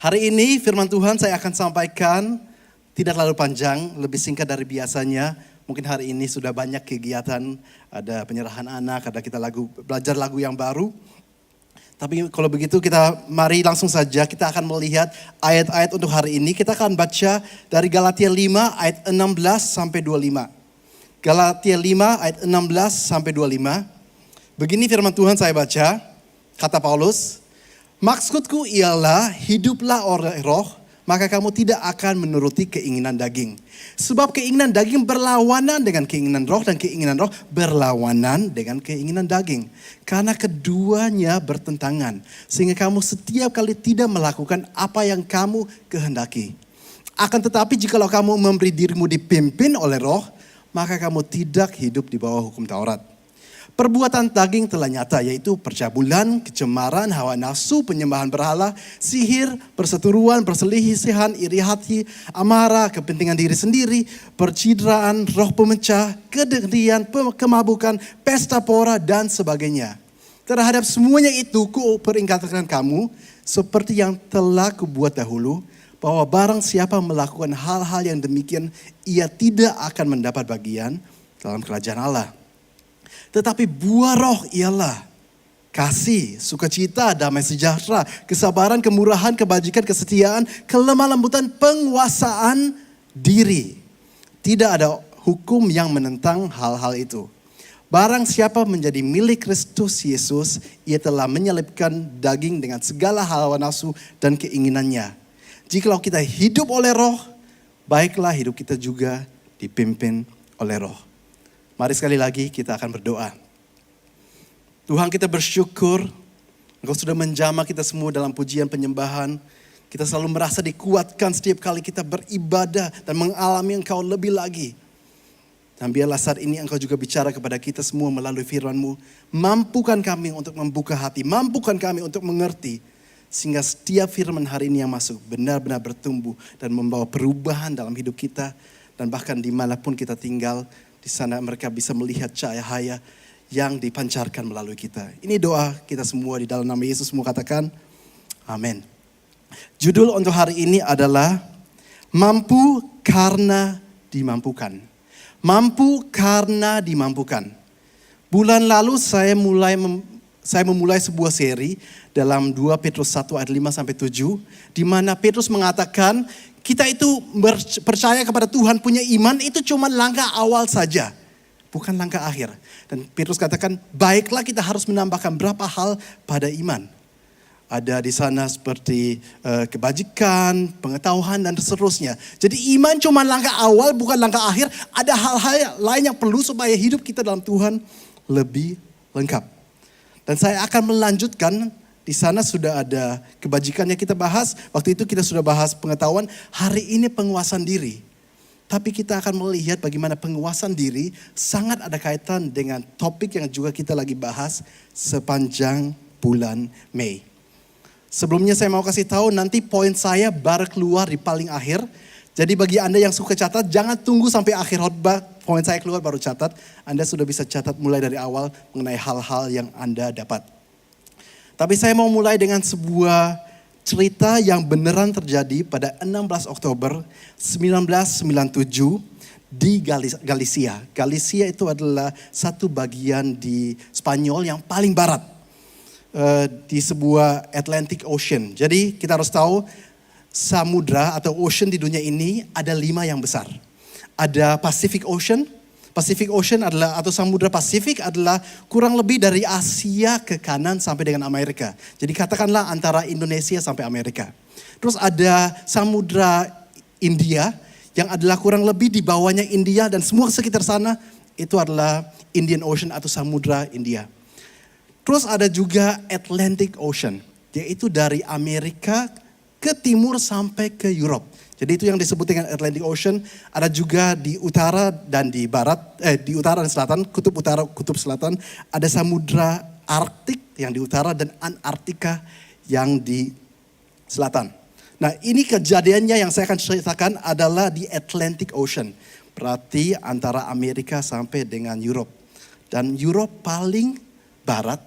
Hari ini firman Tuhan saya akan sampaikan tidak terlalu panjang, lebih singkat dari biasanya. Mungkin hari ini sudah banyak kegiatan, ada penyerahan anak, ada kita belajar lagu yang baru. Tapi kalau begitu mari langsung saja kita akan melihat ayat-ayat untuk hari ini. Kita akan baca dari Galatia 5 ayat 16 sampai 25. Galatia 5 ayat 16 sampai 25. Begini firman Tuhan saya baca, kata Paulus. Maksudku ialah hiduplah oleh roh, maka kamu tidak akan menuruti keinginan daging. Sebab keinginan daging berlawanan dengan keinginan roh dan keinginan roh berlawanan dengan keinginan daging. Karena keduanya bertentangan, sehingga kamu setiap kali tidak melakukan apa yang kamu kehendaki. Akan tetapi jikalau kamu memberi dirimu dipimpin oleh roh, maka kamu tidak hidup di bawah hukum Taurat. Perbuatan daging telah nyata, yaitu percabulan, kecemaran, hawa nafsu, penyembahan berhala, sihir, perseteruan, perselisihan, iri hati, amarah, kepentingan diri sendiri, percideraan, roh pemecah, kedengkian, kemabukan, pesta pora, dan sebagainya. Terhadap semuanya itu kuperingatkan kamu, seperti yang telah kubuat dahulu, bahwa barang siapa melakukan hal-hal yang demikian, ia tidak akan mendapat bagian dalam kerajaan Allah. Tetapi buah roh ialah kasih, sukacita, damai sejahtera, kesabaran, kemurahan, kebajikan, kesetiaan, kelemah lembutan, penguasaan diri. Tidak ada hukum yang menentang hal-hal itu. Barang siapa menjadi milik Kristus Yesus, ia telah menyelipkan daging dengan segala hawa nafsu dan keinginannya. Jikalau kita hidup oleh roh, baiklah hidup kita juga dipimpin oleh roh. Mari sekali lagi kita akan berdoa. Tuhan, kita bersyukur Engkau sudah menjamah kita semua dalam pujian penyembahan. Kita selalu merasa dikuatkan setiap kali kita beribadah dan mengalami Engkau lebih lagi. Dan biarlah saat ini Engkau juga bicara kepada kita semua melalui firman-Mu. Mampukan kami untuk membuka hati, mampukan kami untuk mengerti. Sehingga setiap firman hari ini yang masuk benar-benar bertumbuh dan membawa perubahan dalam hidup kita. Dan bahkan dimanapun kita tinggal, di sana mereka bisa melihat cahaya yang dipancarkan melalui kita. Ini doa kita semua di dalam nama Yesus, semua katakan amin. Judul untuk hari ini adalah Mampu Karena Dimampukan. Mampu karena dimampukan. Bulan lalu saya memulai sebuah seri dalam 2 Petrus 1 ayat 5 sampai 7. Di mana Petrus mengatakan kita itu percaya kepada Tuhan, punya iman, itu cuma langkah awal saja. Bukan langkah akhir. Dan Petrus katakan, baiklah kita harus menambahkan berapa hal pada iman. Ada di sana seperti kebajikan, pengetahuan, dan seterusnya. Jadi iman cuma langkah awal, bukan langkah akhir. Ada hal-hal lain yang perlu supaya hidup kita dalam Tuhan lebih lengkap. Dan saya akan melanjutkan. Di sana sudah ada kebajikannya kita bahas. Waktu itu kita sudah bahas pengetahuan. Hari ini penguasaan diri. Tapi kita akan melihat bagaimana penguasaan diri sangat ada kaitan dengan topik yang juga kita lagi bahas sepanjang bulan Mei. Sebelumnya saya mau kasih tahu nanti poin saya baru keluar di paling akhir. Jadi bagi Anda yang suka catat, jangan tunggu sampai akhir khotbah. Poin saya keluar baru catat. Anda sudah bisa catat mulai dari awal mengenai hal-hal yang Anda dapat. Tapi saya mau mulai dengan sebuah cerita yang beneran terjadi pada 16 Oktober 1997 di Galicia. Galicia itu adalah satu bagian di Spanyol yang paling barat. Di sebuah Atlantic Ocean. Jadi kita harus tahu samudra atau ocean di dunia ini ada 5 yang besar. Ada Pacific Ocean. Pacific Ocean adalah, atau Samudra Pasifik adalah kurang lebih dari Asia ke kanan sampai dengan Amerika. Jadi katakanlah antara Indonesia sampai Amerika. Terus ada Samudra India yang adalah kurang lebih di bawahnya India dan semua sekitar sana itu adalah Indian Ocean atau Samudra India. Terus ada juga Atlantic Ocean, yaitu dari Amerika ke timur sampai ke Europe. Jadi itu yang disebut dengan Atlantic Ocean. Ada juga di utara dan di barat, di utara dan selatan, kutub utara, kutub selatan. Ada Samudra Arktik yang di utara dan Antartika yang di selatan. Nah ini kejadiannya yang saya akan ceritakan adalah di Atlantic Ocean. Berarti antara Amerika sampai dengan Europe. Dan Europe paling barat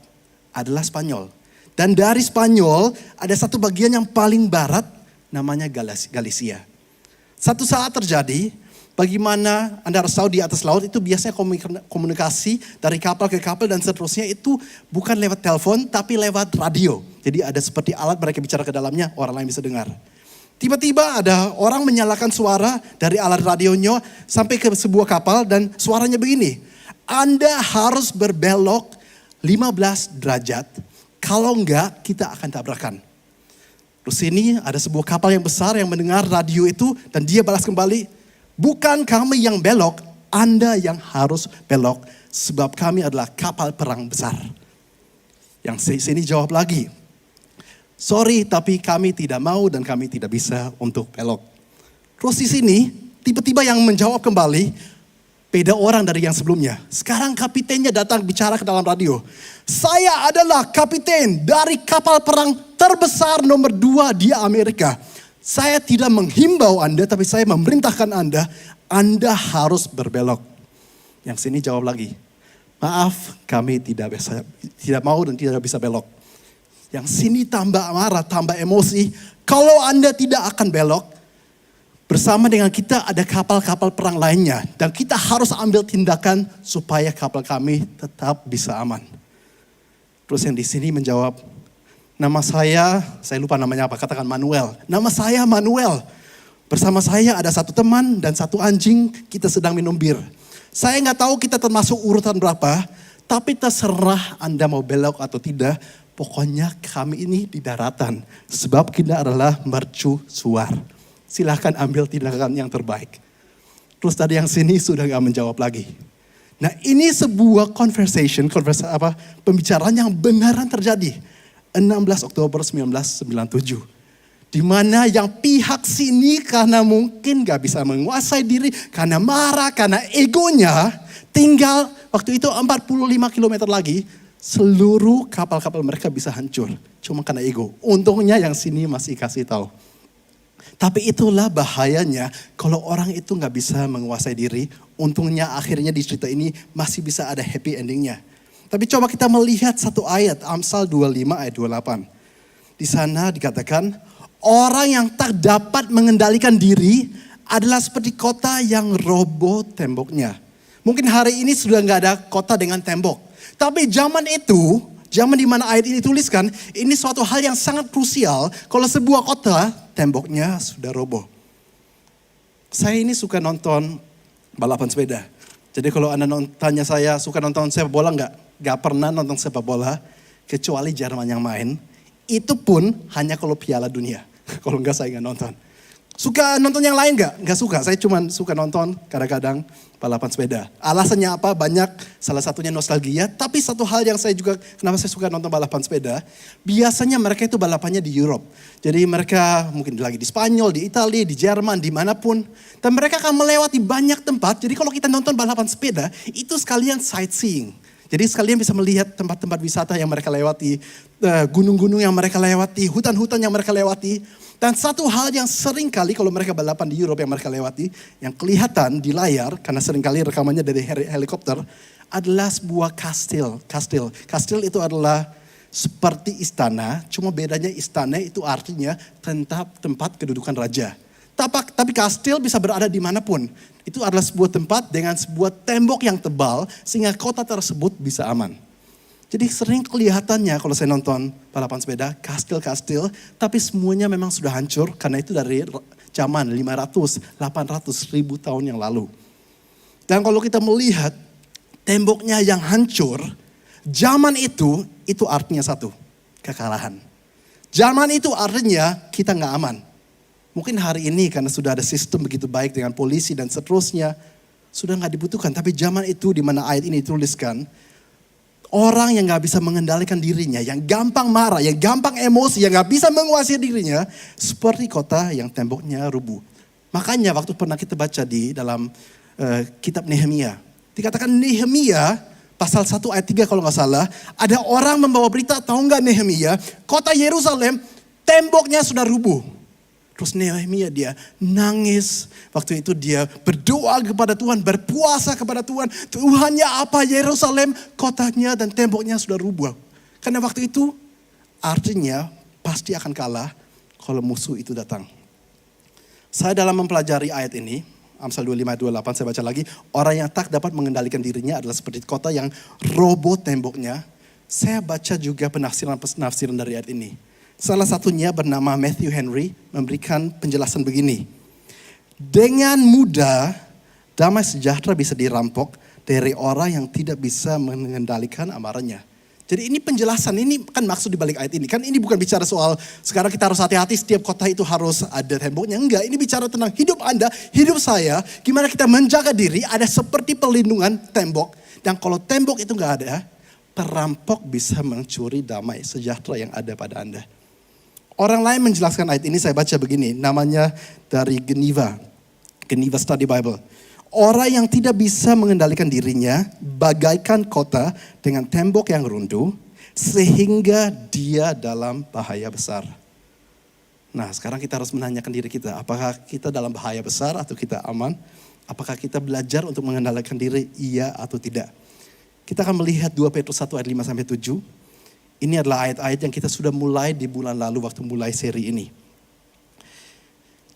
adalah Spanyol. Dan dari Spanyol ada satu bagian yang paling barat namanya Galicia. Satu saat terjadi, bagaimana Anda harus tahu di atas laut itu biasanya komunikasi dari kapal ke kapal dan seterusnya itu bukan lewat telepon tapi lewat radio. Jadi ada seperti alat mereka bicara ke dalamnya, orang lain bisa dengar. Tiba-tiba ada orang menyalakan suara dari alat radionya sampai ke sebuah kapal dan suaranya begini. Anda harus berbelok 15 derajat, kalau enggak kita akan tabrakan. Terus ini ada sebuah kapal yang besar yang mendengar radio itu dan dia balas kembali, bukan kami yang belok, Anda yang harus belok sebab kami adalah kapal perang besar. Yang sini jawab lagi, sorry tapi kami tidak mau dan kami tidak bisa untuk belok. Terus di sini tiba-tiba yang menjawab kembali, beda orang dari yang sebelumnya. Sekarang kapitennya datang bicara ke dalam radio. Saya adalah kapiten dari kapal perang terbesar nomor 2 di Amerika. Saya tidak menghimbau Anda, tapi saya memerintahkan Anda harus berbelok. Yang sini jawab lagi, maaf kami tidak mau dan tidak bisa belok. Yang sini tambah marah, tambah emosi. Kalau Anda tidak akan belok, bersama dengan kita ada kapal-kapal perang lainnya. Dan kita harus ambil tindakan supaya kapal kami tetap bisa aman. Terus yang di sini menjawab, nama saya lupa namanya apa, katakan Manuel. Nama saya Manuel. Bersama saya ada satu teman dan satu anjing, kita sedang minum bir. Saya nggak tahu kita termasuk urutan berapa, tapi terserah Anda mau belok atau tidak. Pokoknya kami ini di daratan, sebab kita adalah mercusuar. Silahkan ambil tindakan yang terbaik. Terus tadi yang sini sudah gak menjawab lagi. Nah ini sebuah pembicaraan yang benaran terjadi. 16 Oktober 1997. Di mana yang pihak sini karena mungkin gak bisa menguasai diri, karena marah, karena egonya, tinggal waktu itu 45 km lagi, seluruh kapal-kapal mereka bisa hancur. Cuma karena ego. Untungnya yang sini masih kasih tahu. Tapi itulah bahayanya kalau orang itu gak bisa menguasai diri. Untungnya akhirnya di cerita ini masih bisa ada happy endingnya. Tapi coba kita melihat satu ayat, Amsal 25 ayat 28. Di sana dikatakan, orang yang tak dapat mengendalikan diri adalah seperti kota yang roboh temboknya. Mungkin hari ini sudah gak ada kota dengan tembok. Tapi zaman itu, zaman di mana ayat ini tuliskan, ini suatu hal yang sangat krusial. Kalau sebuah kota, temboknya sudah roboh. Saya ini suka nonton balapan sepeda. Jadi kalau Anda tanya saya suka nonton sepak bola enggak? Enggak pernah nonton sepak bola, kecuali Jerman yang main. Itu pun hanya kalau Piala Dunia. Kalau enggak saya enggak nonton. Suka nonton yang lain enggak? Enggak suka, saya cuma suka nonton kadang-kadang balapan sepeda. Alasannya apa? Banyak, salah satunya nostalgia. Tapi satu hal yang saya juga, kenapa saya suka nonton balapan sepeda, biasanya mereka itu balapannya di Europe. Jadi mereka mungkin lagi di Spanyol, di Italia, di Jerman, dimanapun. Dan mereka akan melewati banyak tempat. Jadi kalau kita nonton balapan sepeda, itu sekalian sightseeing. Jadi sekalian bisa melihat tempat-tempat wisata yang mereka lewati, gunung-gunung yang mereka lewati, hutan-hutan yang mereka lewati. Dan satu hal yang sering kali kalau mereka balapan di Europe yang mereka lewati, yang kelihatan di layar, karena sering kali rekamannya dari helikopter, adalah sebuah kastil. Kastil itu adalah seperti istana, cuma bedanya istana itu artinya tempat kedudukan raja. Tapi kastil bisa berada dimanapun. Itu adalah sebuah tempat dengan sebuah tembok yang tebal sehingga kota tersebut bisa aman. Jadi sering kelihatannya kalau saya nonton balapan sepeda, kastil-kastil, tapi semuanya memang sudah hancur karena itu dari zaman 500, 800 ribu tahun yang lalu. Dan kalau kita melihat temboknya yang hancur, zaman itu artinya satu, kekalahan. Zaman itu artinya kita nggak aman. Mungkin hari ini karena sudah ada sistem begitu baik dengan polisi dan seterusnya, sudah nggak dibutuhkan. Tapi zaman itu di mana ayat ini dituliskan, orang yang gak bisa mengendalikan dirinya, yang gampang marah, yang gampang emosi, yang gak bisa menguasai dirinya, seperti kota yang temboknya rubuh. Makanya waktu pernah kita baca di dalam kitab Nehemia, dikatakan Nehemia pasal 1 ayat 3 kalau gak salah, ada orang membawa berita, tahu gak Nehemia, kota Yerusalem temboknya sudah rubuh. Terus Nehemia dia nangis. Waktu itu dia berdoa kepada Tuhan, berpuasa kepada Tuhan. Tuhannya apa Yerusalem, kotanya dan temboknya sudah rubuh. Karena waktu itu artinya pasti akan kalah kalau musuh itu datang. Saya dalam mempelajari ayat ini, Amsal 25 ayat 28 saya baca lagi. Orang yang tak dapat mengendalikan dirinya adalah seperti kota yang roboh temboknya. Saya baca juga penafsiran dari ayat ini. Salah satunya bernama Matthew Henry memberikan penjelasan begini. Dengan mudah damai sejahtera bisa dirampok dari orang yang tidak bisa mengendalikan amarahnya. Jadi ini penjelasan, ini kan maksud dibalik ayat ini. Kan ini bukan bicara soal sekarang kita harus hati-hati setiap kota itu harus ada temboknya. Enggak, ini bicara tentang hidup Anda, hidup saya. Gimana kita menjaga diri, ada seperti pelindungan tembok. Dan kalau tembok itu enggak ada, perampok bisa mencuri damai sejahtera yang ada pada Anda. Orang lain menjelaskan ayat ini, saya baca begini. Namanya dari Geneva Study Bible. Orang yang tidak bisa mengendalikan dirinya bagaikan kota dengan tembok yang runtuh sehingga dia dalam bahaya besar. Nah, sekarang kita harus menanyakan diri kita, apakah kita dalam bahaya besar atau kita aman? Apakah kita belajar untuk mengendalikan diri, iya atau tidak? Kita akan melihat 2 Petrus 1 ayat 5 sampai 7. Ini adalah ayat-ayat yang kita sudah mulai di bulan lalu waktu mulai seri ini.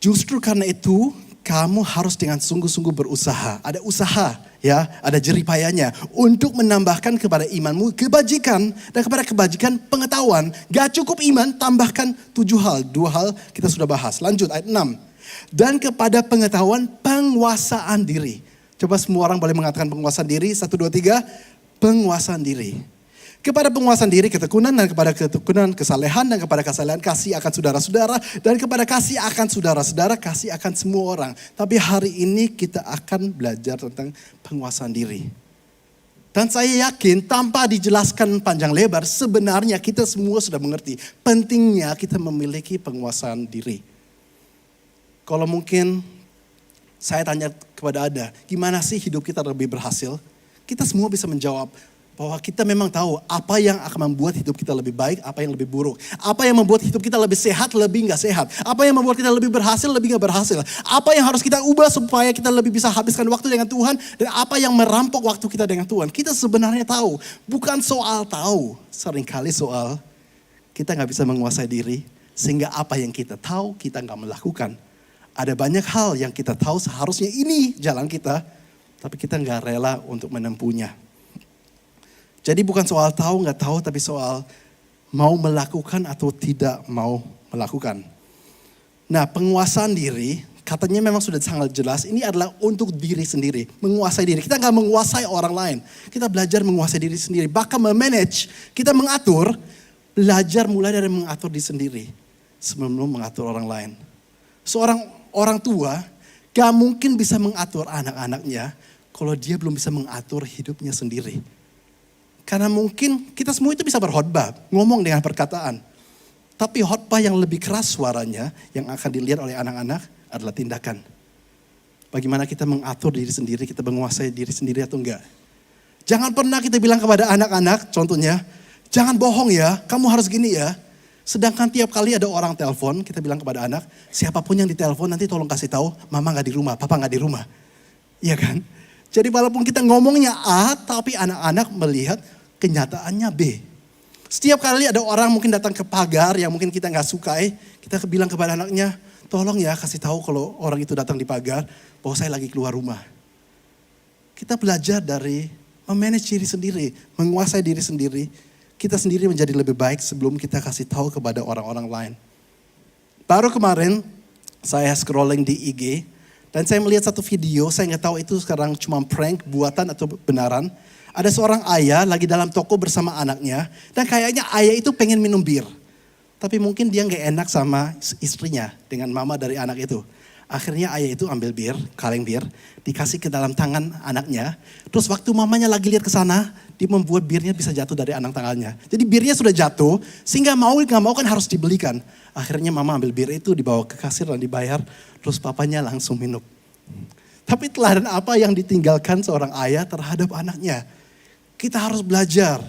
Justru karena itu kamu harus dengan sungguh-sungguh berusaha. Ada usaha ya, ada jeripayanya. Untuk menambahkan kepada imanmu kebajikan. Dan kepada kebajikan pengetahuan. Gak cukup iman, tambahkan 7 hal. 2 hal kita sudah bahas. Lanjut ayat 6. Dan kepada pengetahuan penguasaan diri. Coba semua orang boleh mengatakan penguasaan diri. 1, 2, 3. Penguasaan diri. Kepada penguasaan diri ketekunan, dan kepada ketekunan kesalehan, dan kepada kesalehan kasih akan saudara-saudara, dan kepada kasih akan saudara-saudara, kasih akan semua orang. Tapi hari ini kita akan belajar tentang penguasaan diri. Dan saya yakin tanpa dijelaskan panjang lebar, sebenarnya kita semua sudah mengerti pentingnya kita memiliki penguasaan diri. Kalau mungkin saya tanya kepada Anda, gimana sih hidup kita lebih berhasil? Kita semua bisa menjawab bahwa kita memang tahu apa yang akan membuat hidup kita lebih baik, apa yang lebih buruk. Apa yang membuat hidup kita lebih sehat, lebih gak sehat. Apa yang membuat kita lebih berhasil, lebih gak berhasil. Apa yang harus kita ubah supaya kita lebih bisa habiskan waktu dengan Tuhan. Dan apa yang merampok waktu kita dengan Tuhan. Kita sebenarnya tahu, bukan soal tahu. Seringkali soal kita gak bisa menguasai diri. Sehingga apa yang kita tahu, kita gak melakukan. Ada banyak hal yang kita tahu seharusnya ini jalan kita. Tapi kita gak rela untuk menempuhnya. Jadi bukan soal tahu nggak tahu, tapi soal mau melakukan atau tidak mau melakukan. Nah, penguasaan diri katanya memang sudah sangat jelas. Ini adalah untuk diri sendiri, menguasai diri. Kita nggak menguasai orang lain. Kita belajar menguasai diri sendiri. Bahkan memanage, kita mengatur, belajar mulai dari mengatur diri sendiri sebelum mengatur orang lain. Seorang orang tua gak mungkin bisa mengatur anak-anaknya kalau dia belum bisa mengatur hidupnya sendiri. Karena mungkin kita semua itu bisa berkhotbah, ngomong dengan perkataan. Tapi khotbah yang lebih keras suaranya, yang akan dilihat oleh anak-anak adalah tindakan. Bagaimana kita mengatur diri sendiri, kita menguasai diri sendiri atau enggak. Jangan pernah kita bilang kepada anak-anak, contohnya, jangan bohong ya, kamu harus gini ya. Sedangkan tiap kali ada orang telepon, kita bilang kepada anak, siapapun yang ditelepon nanti tolong kasih tahu, mama gak di rumah, papa gak di rumah. Iya kan? Jadi walaupun kita ngomongnya A, tapi anak-anak melihat kenyataannya B. Setiap kali ada orang mungkin datang ke pagar yang mungkin kita gak sukai, kita bilang kepada anaknya, tolong ya kasih tahu kalau orang itu datang di pagar, bahwa saya lagi keluar rumah. Kita belajar dari memanage diri sendiri, menguasai diri sendiri. Kita sendiri menjadi lebih baik sebelum kita kasih tahu kepada orang-orang lain. Baru kemarin saya scrolling di IG, dan saya melihat satu video, saya nggak tahu itu sekarang cuma prank, buatan atau benaran. Ada seorang ayah lagi dalam toko bersama anaknya, dan kayaknya ayah itu pengen minum bir. Tapi mungkin dia nggak enak sama istrinya dengan mama dari anak itu. Akhirnya ayah itu ambil bir, kaleng bir, dikasih ke dalam tangan anaknya. Terus waktu mamanya lagi lihat ke sana, dia membuat birnya bisa jatuh dari anak tangannya. Jadi birnya sudah jatuh, sehingga mau nggak mau kan harus dibelikan. Akhirnya mama ambil bir itu, dibawa ke kasir dan dibayar, terus papanya langsung minum. Tapi teladan apa yang ditinggalkan seorang ayah terhadap anaknya? Kita harus belajar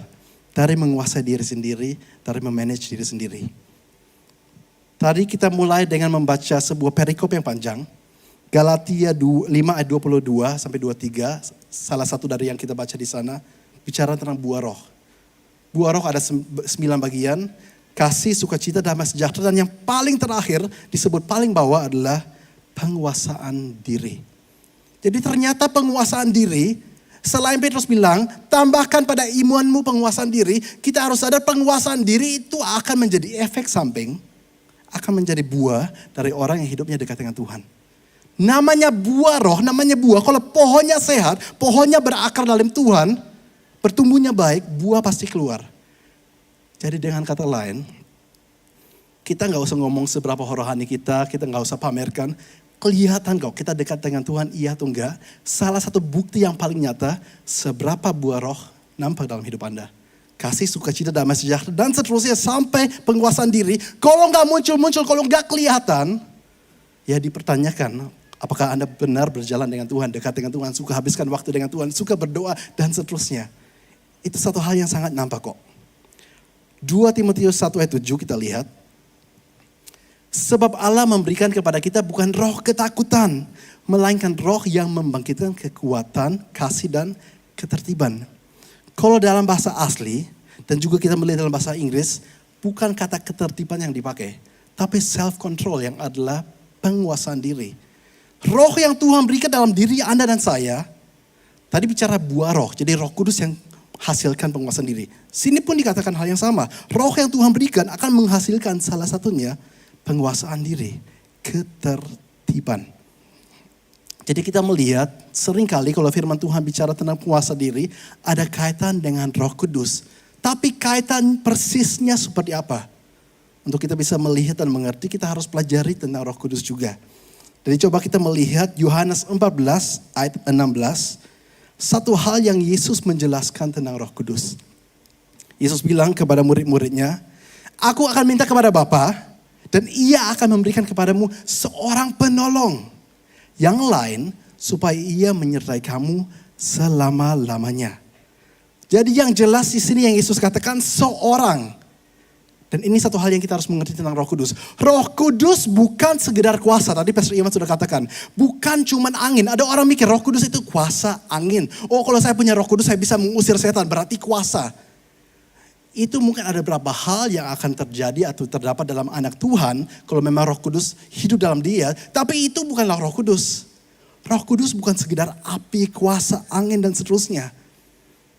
dari menguasai diri sendiri, dari memanage diri sendiri. Tadi kita mulai dengan membaca sebuah perikop yang panjang. Galatia 5 ayat 22 sampai 23, salah satu dari yang kita baca di sana, bicara tentang buah roh. Buah roh ada 9 bagian, kasih, sukacita, damai sejahtera, dan yang paling terakhir disebut paling bawah adalah penguasaan diri. Jadi ternyata penguasaan diri, selain Petrus bilang, tambahkan pada imanmu penguasaan diri, kita harus sadar penguasaan diri itu akan menjadi efek samping, akan menjadi buah dari orang yang hidupnya dekat dengan Tuhan. Namanya buah roh, namanya buah. Kalau pohonnya sehat, pohonnya berakar dalam Tuhan, bertumbuhnya baik, buah pasti keluar. Jadi dengan kata lain, kita gak usah ngomong seberapa rohani kita gak usah pamerkan. Kelihatan kok kita dekat dengan Tuhan, iya atau enggak. Salah satu bukti yang paling nyata, seberapa buah roh nampak dalam hidup Anda. Kasih, sukacita, damai sejahtera, dan seterusnya sampai penguasaan diri. Kalau gak muncul-muncul, kalau gak kelihatan, ya dipertanyakan. Apakah Anda benar berjalan dengan Tuhan, dekat dengan Tuhan, suka habiskan waktu dengan Tuhan, suka berdoa, dan seterusnya. Itu satu hal yang sangat nampak kok. 2 Timotius 1 ayat 7 kita lihat. Sebab Allah memberikan kepada kita bukan roh ketakutan, melainkan roh yang membangkitkan kekuatan, kasih, dan ketertiban. Kalau dalam bahasa asli, dan juga kita melihat dalam bahasa Inggris, bukan kata ketertiban yang dipakai, tapi self-control yang adalah penguasaan diri. Roh yang Tuhan berikan dalam diri Anda dan saya, tadi bicara buah roh, jadi Roh Kudus yang hasilkan penguasaan diri. Sini pun dikatakan hal yang sama. Roh yang Tuhan berikan akan menghasilkan salah satunya penguasaan diri, ketertiban. Jadi kita melihat seringkali kalau firman Tuhan bicara tentang penguasa diri, ada kaitan dengan Roh Kudus. Tapi kaitan persisnya seperti apa? Untuk kita bisa melihat dan mengerti, kita harus pelajari tentang Roh Kudus juga. Jadi coba kita melihat Yohanes 14 ayat 16. Satu hal yang Yesus menjelaskan tentang Roh Kudus. Yesus bilang kepada murid-muridnya, aku akan minta kepada Bapa dan ia akan memberikan kepadamu seorang penolong yang lain supaya ia menyertai kamu selama-lamanya. Jadi yang jelas di sini yang Yesus katakan seorang. Dan ini satu hal yang kita harus mengerti tentang Roh Kudus. Roh Kudus bukan sekedar kuasa. Tadi Pastor Iman sudah katakan. Bukan cuman angin. Ada orang mikir Roh Kudus itu kuasa angin. Oh kalau saya punya Roh Kudus saya bisa mengusir setan. Berarti kuasa. Itu mungkin ada beberapa hal yang akan terjadi atau terdapat dalam anak Tuhan. Kalau memang Roh Kudus hidup dalam dia. Tapi itu bukanlah Roh Kudus. Roh Kudus bukan sekedar api, kuasa, angin dan seterusnya.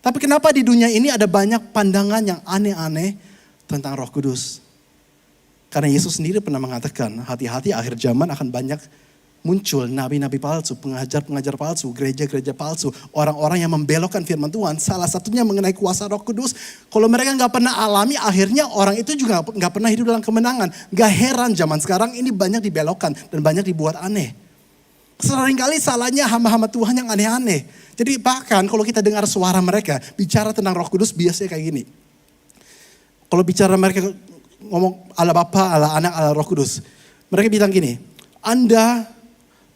Tapi kenapa di dunia ini ada banyak pandangan yang aneh-aneh tentang Roh Kudus. Karena Yesus sendiri pernah mengatakan, hati-hati akhir zaman akan banyak muncul nabi-nabi palsu, pengajar-pengajar palsu, gereja-gereja palsu, orang-orang yang membelokkan firman Tuhan. Salah satunya mengenai kuasa Roh Kudus. Kalau mereka gak pernah alami, akhirnya orang itu juga gak pernah hidup dalam kemenangan. Gak heran zaman sekarang ini banyak dibelokkan dan banyak dibuat aneh. Seringkali salahnya hamba-hamba Tuhan yang aneh-aneh. Jadi bahkan kalau kita dengar suara mereka bicara tentang Roh Kudus biasanya kayak gini. Kalau bicara mereka ngomong Allah Bapa, Allah Anak, Allah Roh Kudus. Mereka bilang gini, Anda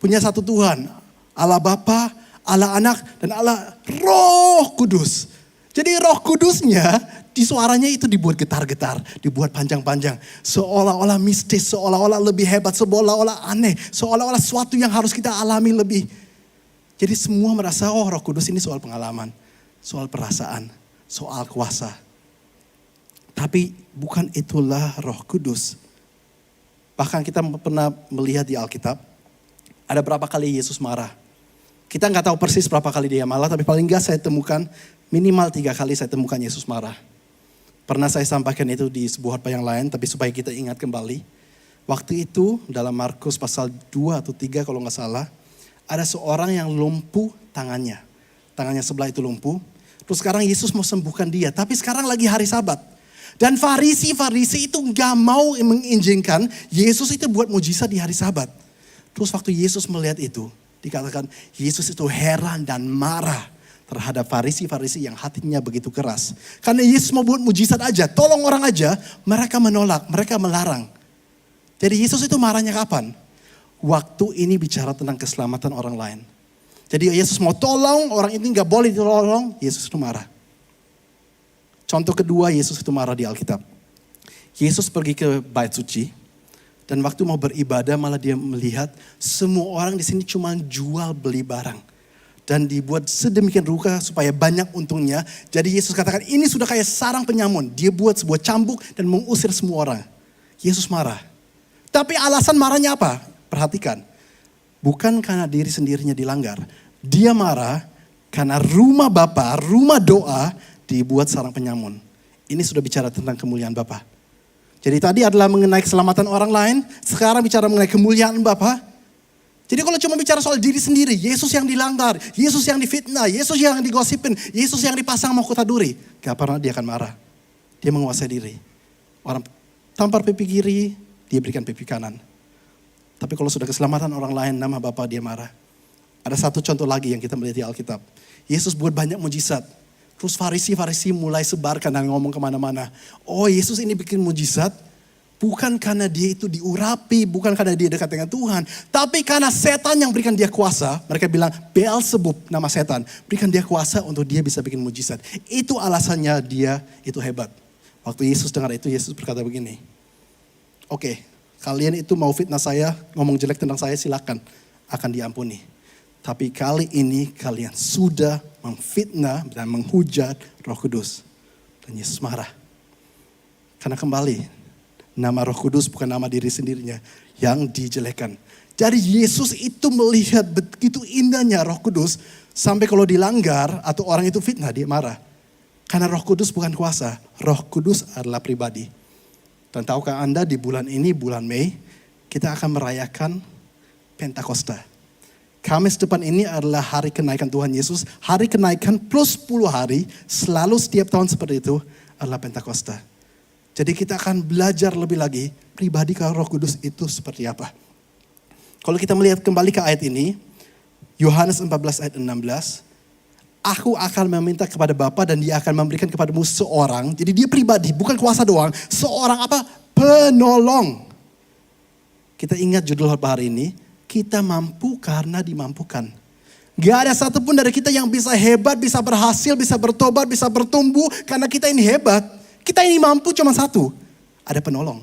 punya satu Tuhan. Allah Bapa, Allah Anak, dan Allah Roh Kudus. Jadi Roh Kudusnya di suaranya itu dibuat getar-getar, dibuat panjang-panjang. Seolah-olah mistis, seolah-olah lebih hebat, seolah-olah aneh. Seolah-olah sesuatu yang harus kita alami lebih. Jadi semua merasa Roh Kudus ini soal pengalaman, soal perasaan, soal kuasa. Tapi bukan itulah Roh Kudus. Bahkan kita pernah melihat di Alkitab, ada berapa kali Yesus marah. Kita nggak tahu persis berapa kali dia marah, tapi paling nggak saya temukan minimal 3 kali saya temukan Yesus marah. Pernah saya sampaikan itu di sebuah khotbah yang lain, tapi supaya kita ingat kembali. Waktu itu dalam Markus pasal 2 atau 3 kalau nggak salah, ada seorang yang lumpuh tangannya. Tangannya sebelah itu lumpuh. Terus sekarang Yesus mau sembuhkan dia, tapi sekarang lagi hari Sabat. Dan Farisi itu gak mau mengizinkan Yesus itu buat mujizat di hari Sabat. Terus waktu Yesus melihat itu, dikatakan Yesus itu heran dan marah terhadap Farisi yang hatinya begitu keras. Karena Yesus mau buat mujizat aja, tolong orang aja, mereka menolak, mereka melarang. Jadi Yesus itu marahnya kapan? Waktu ini bicara tentang keselamatan orang lain. Jadi Yesus mau tolong, orang ini gak boleh ditolong, Yesus itu marah. Contoh kedua, Yesus itu marah di Alkitab. Yesus pergi ke bait suci dan waktu mau beribadah malah dia melihat semua orang di sini cuma jual beli barang dan dibuat sedemikian rupa supaya banyak untungnya. Jadi Yesus katakan ini sudah kayak sarang penyamun. Dia buat sebuah cambuk dan mengusir semua orang. Yesus marah. Tapi alasan marahnya apa? Perhatikan. bukan karena diri sendirinya dilanggar. Dia marah karena rumah Bapa, rumah doa dibuat sarang penyamun. Ini sudah bicara tentang kemuliaan Bapa. Jadi tadi adalah mengenai keselamatan orang lain, sekarang bicara mengenai kemuliaan Bapa. Jadi kalau cuma bicara soal diri sendiri, Yesus yang dilanggar, Yesus yang difitnah, Yesus yang digosipin, Yesus yang dipasang mahkota duri, gak pernah dia akan marah. Dia menguasai diri. Orang tampar pipi kiri, dia berikan pipi kanan. Tapi kalau sudah keselamatan orang lain, nama Bapa dia marah. Ada satu contoh lagi yang kita melihat di Alkitab. Yesus buat banyak mujizat. Terus Farisi mulai sebarkan dan ngomong kemana-mana. Oh, Yesus ini bikin mujizat bukan karena dia itu diurapi, bukan karena dia dekat dengan Tuhan. Tapi karena setan yang berikan dia kuasa. Mereka bilang Beelzebub, nama setan. Berikan dia kuasa untuk dia bisa bikin mujizat. Itu alasannya dia itu hebat. Waktu Yesus dengar itu, Yesus berkata begini. Oke, kalian itu mau fitnah saya, ngomong jelek tentang saya, silakan. Akan diampuni. Tapi kali ini kalian sudah memfitnah dan menghujat Roh Kudus. Dan Yesus marah. Karena kembali, nama Roh Kudus bukan nama diri sendirinya yang dijelekan. Jadi Yesus itu melihat begitu indahnya Roh Kudus. Sampai kalau dilanggar atau orang itu fitnah, dia marah. Karena Roh Kudus bukan kuasa. Roh Kudus adalah pribadi. Dan tahukah Anda di bulan ini, bulan Mei, kita akan merayakan Pentakosta. Kamis depan ini adalah hari kenaikan Tuhan Yesus. Hari kenaikan plus 10 hari, selalu setiap tahun seperti itu adalah Pentakosta. Jadi kita akan belajar lebih lagi pribadi Roh Kudus itu seperti apa. Kalau kita melihat kembali ke ayat ini, Yohanes 14 ayat 16. Aku akan meminta kepada Bapa dan dia akan memberikan kepadamu seorang. Jadi dia pribadi, bukan kuasa doang. Seorang apa? Penolong. Kita ingat judul hari ini. Kita mampu karena dimampukan. Gak ada satupun dari kita yang bisa hebat, bisa berhasil, bisa bertobat, bisa bertumbuh. Karena kita ini hebat. Kita ini mampu cuma satu. Ada penolong.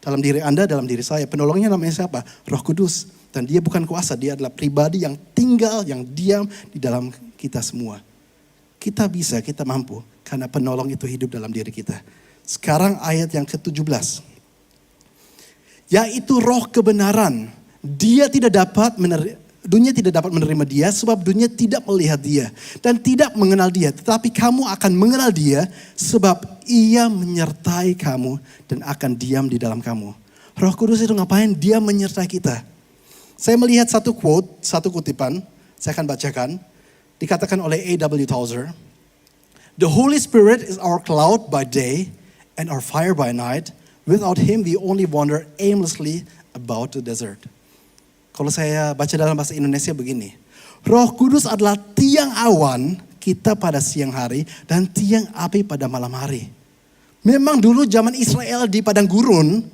Dalam diri Anda, dalam diri saya. Penolongnya namanya siapa? Roh Kudus. Dan dia bukan kuasa, dia adalah pribadi yang tinggal, yang diam di dalam kita semua. Kita bisa, kita mampu. Karena penolong itu hidup dalam diri kita. Sekarang ayat yang ke-17. Yaitu roh kebenaran. Dunia tidak dapat menerima dia sebab dunia tidak melihat dia. Dan tidak mengenal dia. Tetapi kamu akan mengenal dia sebab ia menyertai kamu dan akan diam di dalam kamu. Roh Kudus itu ngapain? Dia menyertai kita. Saya melihat satu quote, satu kutipan. Saya akan bacakan. Dikatakan oleh A.W. Tozer. The Holy Spirit is our cloud by day and our fire by night. Without him we only wander aimlessly about the desert. Kalau saya baca dalam bahasa Indonesia begini. Roh Kudus adalah tiang awan kita pada siang hari dan tiang api pada malam hari. Memang dulu zaman Israel di padang gurun,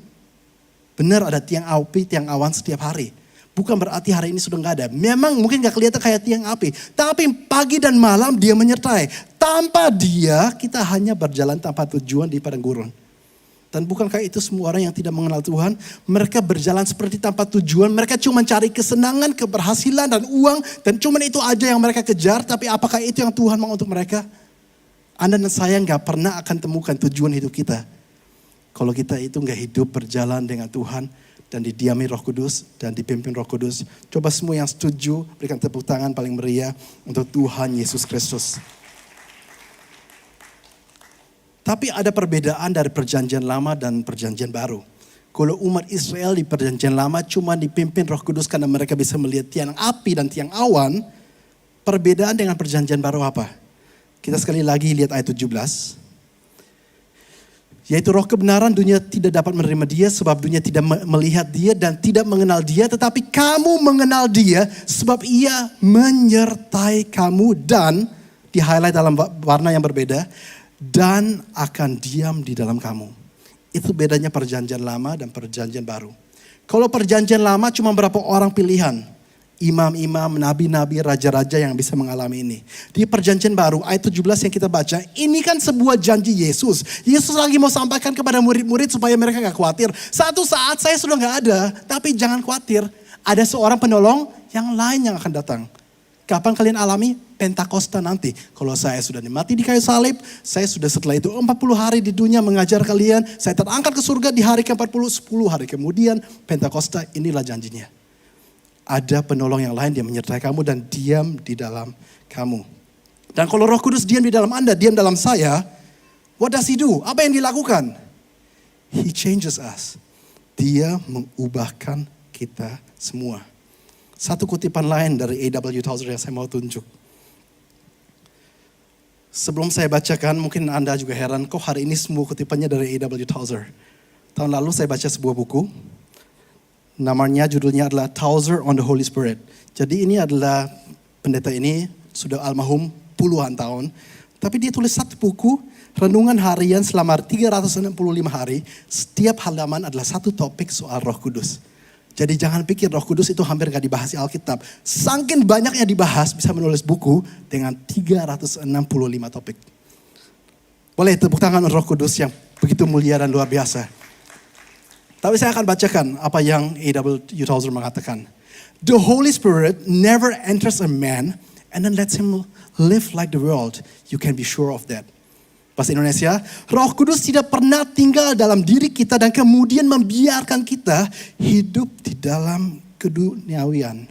benar ada tiang api, tiang awan setiap hari. Bukan berarti hari ini sudah gak ada. Memang mungkin gak kelihatan kayak tiang api. Tapi pagi dan malam dia menyertai. Tanpa dia kita hanya berjalan tanpa tujuan di padang gurun. Dan bukankah itu semua orang yang tidak mengenal Tuhan? Mereka berjalan seperti tanpa tujuan. Mereka cuma cari kesenangan, keberhasilan, dan uang. Dan cuma itu aja yang mereka kejar. Tapi apakah itu yang Tuhan mau untuk mereka? Anda dan saya gak pernah akan temukan tujuan hidup kita. Kalau kita itu gak hidup berjalan dengan Tuhan. Dan didiami Roh Kudus. Dan dipimpin Roh Kudus. Coba semua yang setuju berikan tepuk tangan paling meriah untuk Tuhan Yesus Kristus. Tapi ada perbedaan dari perjanjian lama dan perjanjian baru. Kalau umat Israel di perjanjian lama cuma dipimpin Roh Kudus karena mereka bisa melihat tiang api dan tiang awan. Perbedaan dengan perjanjian baru apa? Kita sekali lagi lihat ayat 17. Yaitu roh kebenaran dunia tidak dapat menerima dia sebab dunia tidak melihat dia dan tidak mengenal dia. Tetapi kamu mengenal dia sebab ia menyertai kamu dan di highlight dalam warna yang berbeda. Dan akan diam di dalam kamu. Itu bedanya perjanjian lama dan perjanjian baru. Kalau perjanjian lama cuma berapa orang pilihan. Imam-imam, nabi-nabi, raja-raja yang bisa mengalami ini. Di perjanjian baru ayat 17 yang kita baca. Ini kan sebuah janji Yesus. Yesus lagi mau sampaikan kepada murid-murid supaya mereka gak khawatir. Satu saat saya sudah gak ada. Tapi jangan khawatir. Ada seorang penolong yang lain yang akan datang. Kapan kalian alami? Pentakosta nanti. Kalau saya sudah mati di kayu salib, saya sudah setelah itu 40 hari di dunia mengajar kalian. Saya terangkat ke surga di hari ke-40, 10 hari kemudian Pentakosta, inilah janjinya. ada penolong yang lain, dia menyertai kamu dan diam di dalam kamu. Dan kalau Roh Kudus diam di dalam Anda, diam dalam saya, what does he do? Apa yang dilakukan? He changes us. Dia mengubahkan kita semua. Satu kutipan lain dari A.W. Tozer yang saya mau tunjuk. Sebelum saya bacakan, mungkin Anda juga heran, kok hari ini semua kutipannya dari A.W. Tozer. Tahun lalu saya baca sebuah buku. Namanya, judulnya adalah Tozer on the Holy Spirit. Jadi ini adalah, pendeta ini sudah almarhum puluhan tahun. Tapi dia tulis satu buku, renungan harian selama 365 hari. Setiap halaman adalah satu topik soal Roh Kudus. Jadi jangan pikir Roh Kudus itu hampir gak dibahas di Alkitab. Saking banyaknya dibahas, bisa menulis buku dengan 365 topik. Boleh tepuk tangan Roh Kudus yang begitu mulia dan luar biasa. Tapi saya akan bacakan apa yang A.W. Tozer mengatakan. The Holy Spirit never enters a man and then lets him live like the world. You can be sure of that. Bahasa Indonesia, Roh Kudus tidak pernah tinggal dalam diri kita dan kemudian membiarkan kita hidup di dalam keduniawian.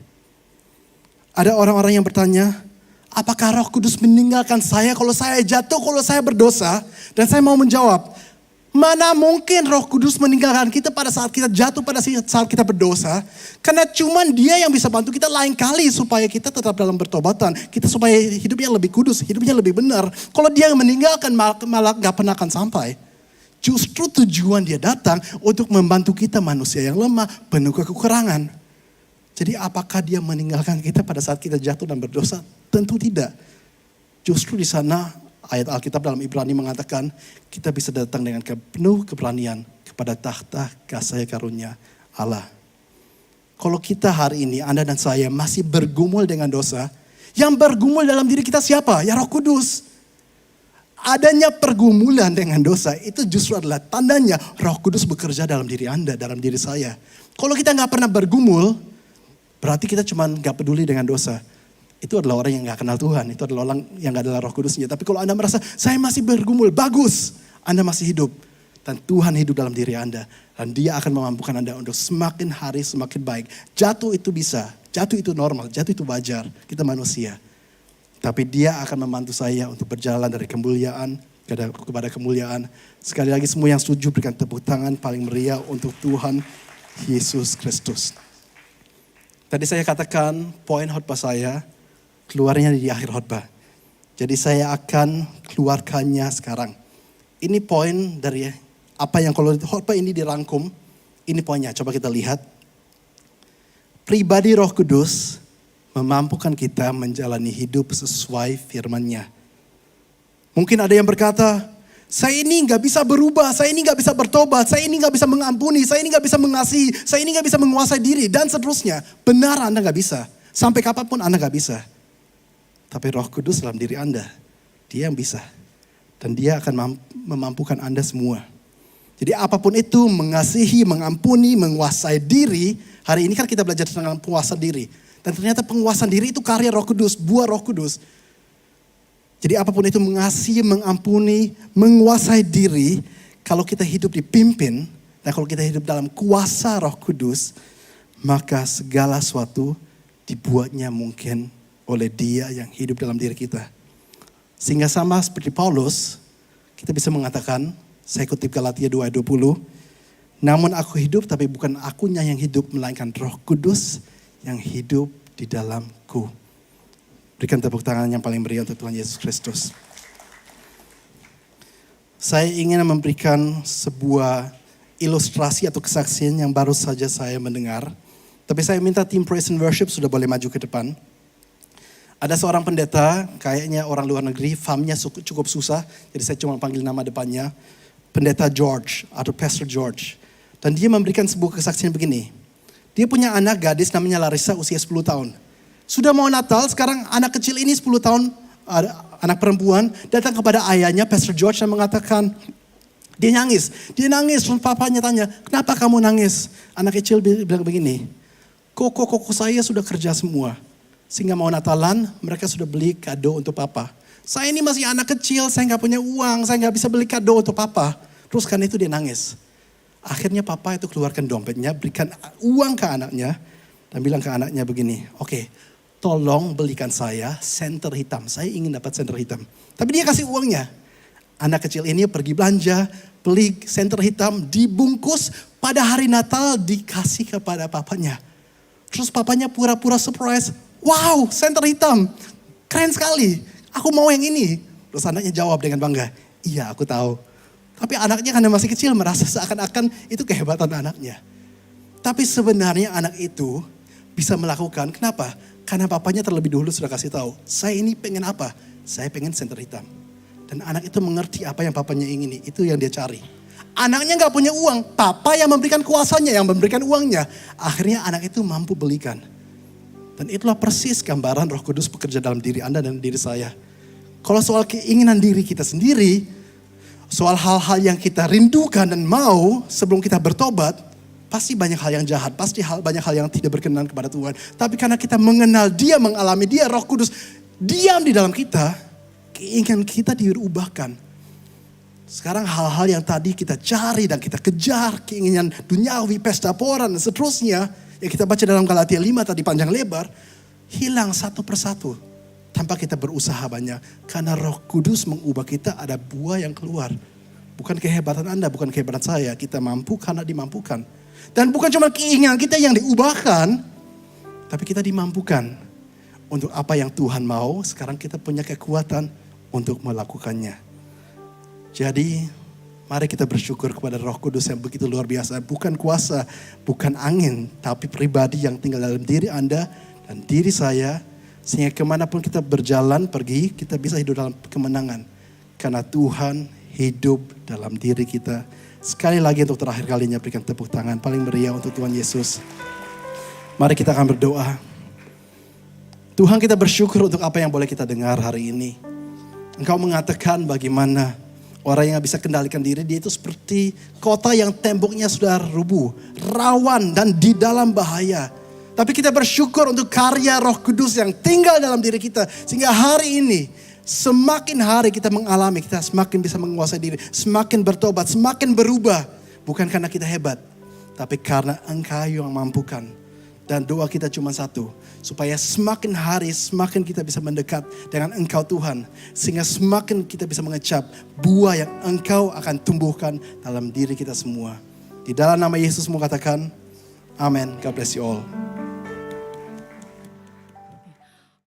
Ada orang-orang yang bertanya, apakah Roh Kudus meninggalkan saya kalau saya jatuh, kalau saya berdosa? Dan saya mau menjawab, mana mungkin Roh Kudus meninggalkan kita pada saat kita jatuh, pada saat kita berdosa. Karena cuman Dia yang bisa bantu kita lain kali supaya kita tetap dalam bertobatan. Kita supaya hidupnya lebih kudus, hidupnya lebih benar. Kalau Dia yang meninggalkan malah gak pernah akan sampai. Justru tujuan Dia datang untuk membantu kita manusia yang lemah, penuh kekurangan. Jadi apakah Dia meninggalkan kita pada saat kita jatuh dan berdosa? Tentu tidak. Justru di sana ayat Alkitab dalam Ibrani mengatakan kita bisa datang dengan penuh keberanian kepada takhta kasih karunia Allah. Kalau kita hari ini, Anda dan saya masih bergumul dengan dosa, yang bergumul dalam diri kita siapa? Ya Roh Kudus. Adanya pergumulan dengan dosa itu justru adalah tandanya Roh Kudus bekerja dalam diri Anda, dalam diri saya. Kalau kita gak pernah bergumul, berarti kita cuma gak peduli dengan dosa. Itu adalah orang yang gak kenal Tuhan. Itu adalah orang yang gak adalah Roh Kudusnya. Tapi kalau Anda merasa, saya masih bergumul, bagus. Anda masih hidup. Dan Tuhan hidup dalam diri Anda. Dan Dia akan memampukan Anda untuk semakin hari semakin baik. Jatuh itu bisa. Jatuh itu normal. Jatuh itu wajar. Kita manusia. Tapi Dia akan membantu saya untuk berjalan dari kemuliaan kepada kemuliaan. Sekali lagi semua yang setuju berikan tepuk tangan paling meriah untuk Tuhan Yesus Kristus. Tadi saya katakan poin khotbah saya keluarnya di akhir khotbah. Jadi saya akan keluarkannya sekarang. Ini poin dari apa yang kalau khotbah ini dirangkum. Ini poinnya, coba kita lihat. Pribadi Roh Kudus memampukan kita menjalani hidup sesuai firman-Nya. Mungkin ada yang berkata, saya ini gak bisa berubah, saya ini gak bisa bertobat, saya ini gak bisa mengampuni, saya ini gak bisa mengasihi, saya ini gak bisa menguasai diri, dan seterusnya. Benar Anda gak bisa. Sampai kapanpun Anda gak bisa. Tapi Roh Kudus dalam diri Anda, Dia yang bisa. Dan Dia akan memampukan Anda semua. Jadi apapun itu, mengasihi, mengampuni, menguasai diri. Hari ini kan kita belajar tentang penguasaan diri. Dan ternyata penguasaan diri itu karya Roh Kudus, buah Roh Kudus. Jadi apapun itu mengasihi, mengampuni, menguasai diri. Kalau kita hidup dipimpin, dan kalau kita hidup dalam kuasa Roh Kudus, maka segala sesuatu dibuatnya mungkin oleh Dia yang hidup dalam diri kita. Sehingga sama seperti Paulus, kita bisa mengatakan, saya kutip Galatia 2 ayat 20, namun aku hidup tapi bukan akunya yang hidup, melainkan Roh Kudus yang hidup di dalamku. Berikan tepuk tangan yang paling meriah untuk Tuhan Yesus Kristus. Saya ingin memberikan sebuah ilustrasi atau kesaksian yang baru saja saya mendengar. Tapi saya minta tim Praise and Worship sudah boleh maju ke depan. Ada seorang pendeta, kayaknya orang luar negeri, famnya cukup susah. Jadi saya cuma panggil nama depannya. Pendeta George atau Pastor George. Dan dia memberikan sebuah kesaksian begini. Dia punya anak gadis namanya Larissa usia 10 tahun. Sudah mau Natal, sekarang anak kecil ini 10 tahun, anak perempuan, datang kepada ayahnya Pastor George dan mengatakan, dia nangis, terus papanya tanya, kenapa kamu nangis? Anak kecil bilang begini, koko saya sudah kerja semua. Sehingga mau Natalan, mereka sudah beli kado untuk papa. Saya ini masih anak kecil, saya gak punya uang, saya gak bisa beli kado untuk papa. Terus karena itu dia nangis. Akhirnya papa itu keluarkan dompetnya, berikan uang ke anaknya. Dan bilang ke anaknya begini, oke, tolong belikan saya senter hitam. Saya ingin dapat senter hitam. Tapi dia kasih uangnya. Anak kecil ini pergi belanja, beli senter hitam, dibungkus, pada hari Natal dikasih kepada papanya. Terus papanya pura-pura surprise, wow, senter hitam, keren sekali, aku mau yang ini. Terus anaknya jawab dengan bangga, iya aku tahu. Tapi anaknya karena masih kecil merasa seakan-akan itu kehebatan anaknya. Tapi sebenarnya anak itu bisa melakukan, kenapa? Karena papanya terlebih dahulu sudah kasih tahu, saya ini pengen apa? Saya pengen senter hitam. Dan anak itu mengerti apa yang papanya ingini, itu yang dia cari. Anaknya gak punya uang, papa yang memberikan kuasanya, yang memberikan uangnya. Akhirnya anak itu mampu belikan. Dan itulah persis gambaran Roh Kudus bekerja dalam diri Anda dan diri saya. Kalau soal keinginan diri kita sendiri, soal hal-hal yang kita rindukan dan mau sebelum kita bertobat, pasti banyak hal yang jahat, pasti banyak hal yang tidak berkenan kepada Tuhan. Tapi karena kita mengenal Dia, mengalami Dia, Roh Kudus diam di dalam kita, keinginan kita diubahkan. Sekarang hal-hal yang tadi kita cari dan kita kejar, keinginan duniawi, pesta pora dan seterusnya, yang kita baca dalam Galatia 5 tadi panjang lebar, hilang satu persatu tanpa kita berusaha banyak. Karena Roh Kudus mengubah kita, ada buah yang keluar. Bukan kehebatan Anda, bukan kehebatan saya, kita mampu karena dimampukan. Dan bukan cuma keinginan kita yang diubahkan, tapi kita dimampukan untuk apa yang Tuhan mau. Sekarang kita punya kekuatan untuk melakukannya. Jadi mari kita bersyukur kepada Roh Kudus yang begitu luar biasa. Bukan kuasa, bukan angin, tapi pribadi yang tinggal dalam diri Anda dan diri saya. Sehingga kemanapun kita berjalan, pergi, kita bisa hidup dalam kemenangan. Karena Tuhan hidup dalam diri kita. Sekali lagi untuk terakhir kalinya berikan tepuk tangan paling meriah untuk Tuhan Yesus. Mari kita akan berdoa. Tuhan, kita bersyukur untuk apa yang boleh kita dengar hari ini. Engkau mengatakan bagaimana orang yang bisa kendalikan diri, dia itu seperti kota yang temboknya sudah rubuh, rawan dan di dalam bahaya. Tapi kita bersyukur untuk karya Roh Kudus yang tinggal dalam diri kita. Sehingga hari ini, semakin hari kita mengalami, kita semakin bisa menguasai diri, semakin bertobat, semakin berubah. Bukan karena kita hebat, tapi karena Engkau yang mampukan. Dan doa kita cuma satu, supaya semakin hari semakin kita bisa mendekat dengan Engkau Tuhan. Sehingga semakin kita bisa mengecap buah yang Engkau akan tumbuhkan dalam diri kita semua. Di dalam nama Yesus mau katakan, amin. God bless you all.